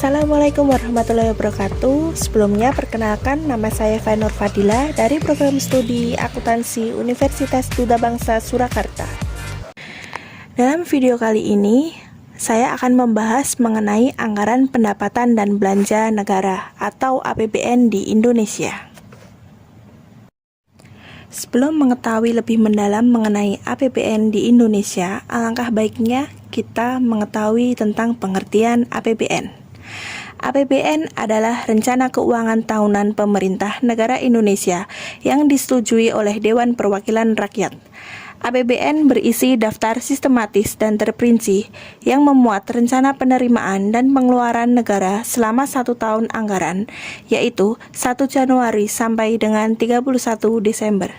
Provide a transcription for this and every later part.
Assalamualaikum warahmatullahi wabarakatuh. Sebelumnya perkenalkan, nama saya Fainur Fadila dari program studi akuntansi Universitas Duta Bangsa Surakarta. Dalam video kali ini, saya akan membahas mengenai anggaran pendapatan dan belanja negara atau APBN di Indonesia. Sebelum mengetahui lebih mendalam mengenai APBN di Indonesia, alangkah baiknya kita mengetahui tentang pengertian APBN. APBN adalah Rencana Keuangan Tahunan Pemerintah Negara Indonesia yang disetujui oleh Dewan Perwakilan Rakyat. APBN berisi daftar sistematis dan terperinci yang memuat rencana penerimaan dan pengeluaran negara selama 1 tahun anggaran, yaitu 1 Januari sampai dengan 31 Desember.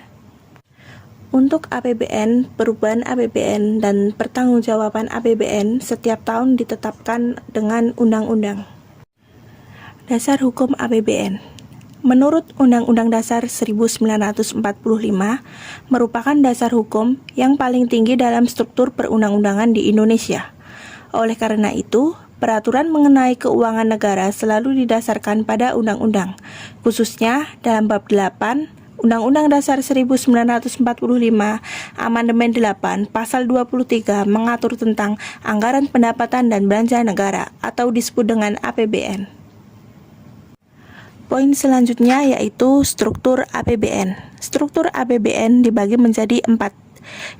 Untuk APBN, perubahan APBN dan pertanggungjawaban APBN setiap tahun ditetapkan dengan undang-undang. Dasar Hukum APBN. Menurut Undang-Undang Dasar 1945, merupakan dasar hukum yang paling tinggi dalam struktur perundang-undangan di Indonesia. Oleh karena itu, peraturan mengenai keuangan negara selalu didasarkan pada undang-undang, khususnya dalam bab 8, Undang-Undang Dasar 1945, Amandemen 8, Pasal 23 mengatur tentang anggaran pendapatan dan belanja negara atau disebut dengan APBN. Poin selanjutnya yaitu struktur APBN. Struktur APBN dibagi menjadi 4.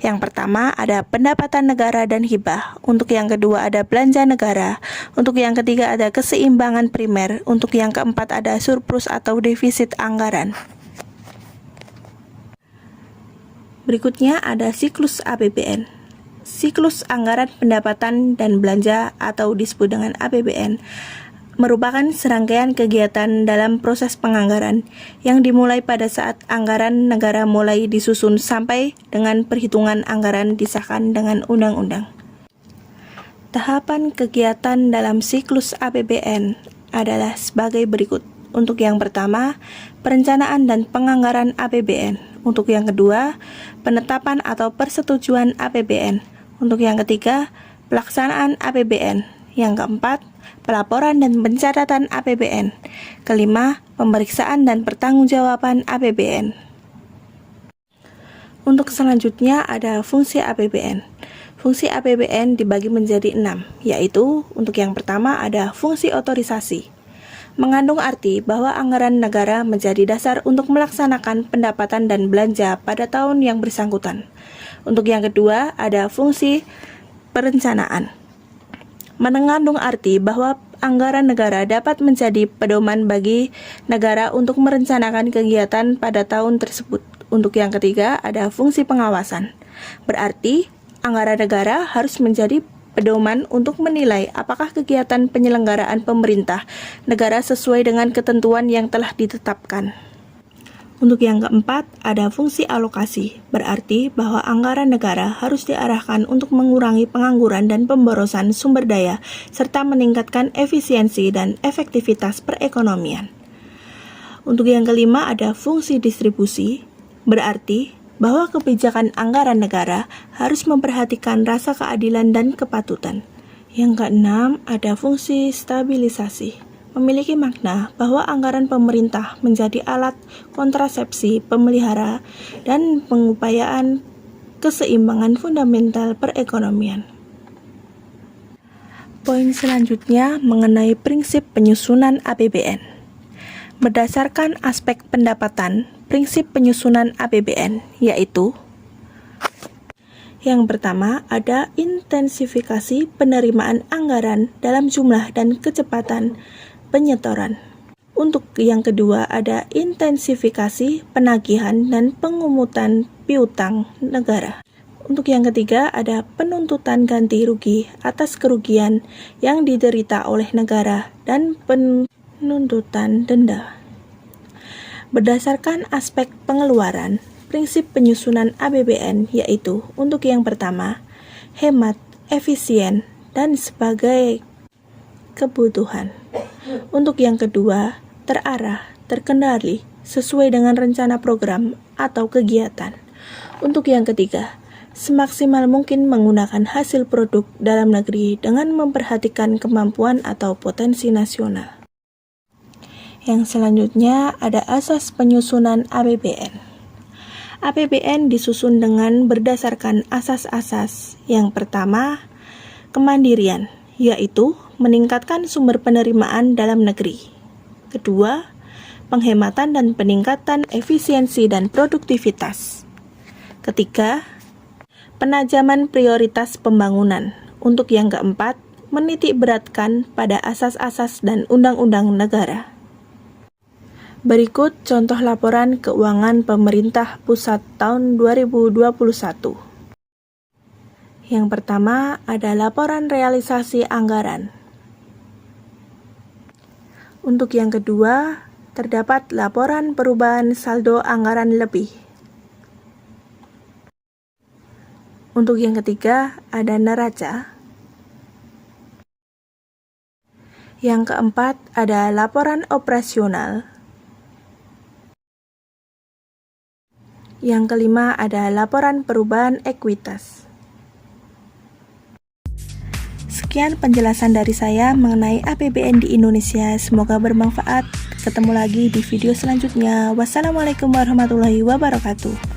Yang pertama ada pendapatan negara dan hibah. Untuk yang kedua ada belanja negara. Untuk yang ketiga ada keseimbangan primer. Untuk yang keempat ada surplus atau defisit anggaran. Berikutnya ada siklus APBN. Siklus anggaran pendapatan dan belanja atau disebut dengan APBN merupakan serangkaian kegiatan dalam proses penganggaran yang dimulai pada saat anggaran negara mulai disusun sampai dengan perhitungan anggaran disahkan dengan undang-undang. Tahapan kegiatan dalam siklus APBN adalah sebagai berikut. Untuk yang pertama, perencanaan dan penganggaran APBN. Untuk yang kedua, penetapan atau persetujuan APBN. Untuk yang ketiga, pelaksanaan APBN. Yang keempat, pelaporan dan pencatatan APBN. Kelima, pemeriksaan dan pertanggungjawaban APBN. Untuk selanjutnya ada fungsi APBN. Fungsi APBN dibagi menjadi 6, yaitu untuk yang pertama ada fungsi otorisasi. Mengandung arti bahwa anggaran negara menjadi dasar untuk melaksanakan pendapatan dan belanja pada tahun yang bersangkutan. Untuk yang kedua ada fungsi perencanaan. Mengandung arti bahwa anggaran negara dapat menjadi pedoman bagi negara untuk merencanakan kegiatan pada tahun tersebut. Untuk yang ketiga, ada fungsi pengawasan. Berarti, anggaran negara harus menjadi pedoman untuk menilai apakah kegiatan penyelenggaraan pemerintah negara sesuai dengan ketentuan yang telah ditetapkan. Untuk yang keempat, ada fungsi alokasi, berarti bahwa anggaran negara harus diarahkan untuk mengurangi pengangguran dan pemborosan sumber daya, serta meningkatkan efisiensi dan efektivitas perekonomian. Untuk yang kelima, ada fungsi distribusi, berarti bahwa kebijakan anggaran negara harus memperhatikan rasa keadilan dan kepatutan. Yang keenam, ada fungsi stabilisasi. Memiliki makna bahwa anggaran pemerintah menjadi alat kontrasepsi, pemelihara, dan pengupayaan keseimbangan fundamental perekonomian. Poin selanjutnya mengenai prinsip penyusunan APBN. Berdasarkan aspek pendapatan, prinsip penyusunan APBN yaitu yang pertama ada intensifikasi penerimaan anggaran dalam jumlah dan kecepatan penyetoran. Untuk yang kedua ada intensifikasi penagihan dan pengumutan piutang negara. Untuk yang ketiga ada penuntutan ganti rugi atas kerugian yang diderita oleh negara dan penuntutan denda. Berdasarkan aspek pengeluaran, prinsip penyusunan APBN yaitu untuk yang pertama hemat, efisien, dan sebagai kebutuhan. Untuk yang kedua, terarah, terkendali, sesuai dengan rencana program atau kegiatan. Untuk yang ketiga, semaksimal mungkin menggunakan hasil produk dalam negeri dengan memperhatikan kemampuan atau potensi nasional. Yang selanjutnya ada asas penyusunan APBN. APBN disusun dengan berdasarkan asas-asas. Yang pertama, kemandirian, yaitu meningkatkan sumber penerimaan dalam negeri. Kedua, penghematan dan peningkatan efisiensi dan produktivitas. Ketiga, penajaman prioritas pembangunan. Untuk yang keempat, menitik beratkan pada asas-asas dan undang-undang negara. Berikut contoh laporan keuangan pemerintah pusat tahun 2021. Yang pertama ada laporan realisasi anggaran. Untuk yang kedua, terdapat laporan perubahan saldo anggaran lebih. Untuk yang ketiga, ada neraca. Yang keempat, ada laporan operasional. Yang kelima, ada laporan perubahan ekuitas. Sekian penjelasan dari saya mengenai APBN di Indonesia. Semoga bermanfaat. Ketemu lagi di video selanjutnya. Wassalamualaikum warahmatullahi wabarakatuh.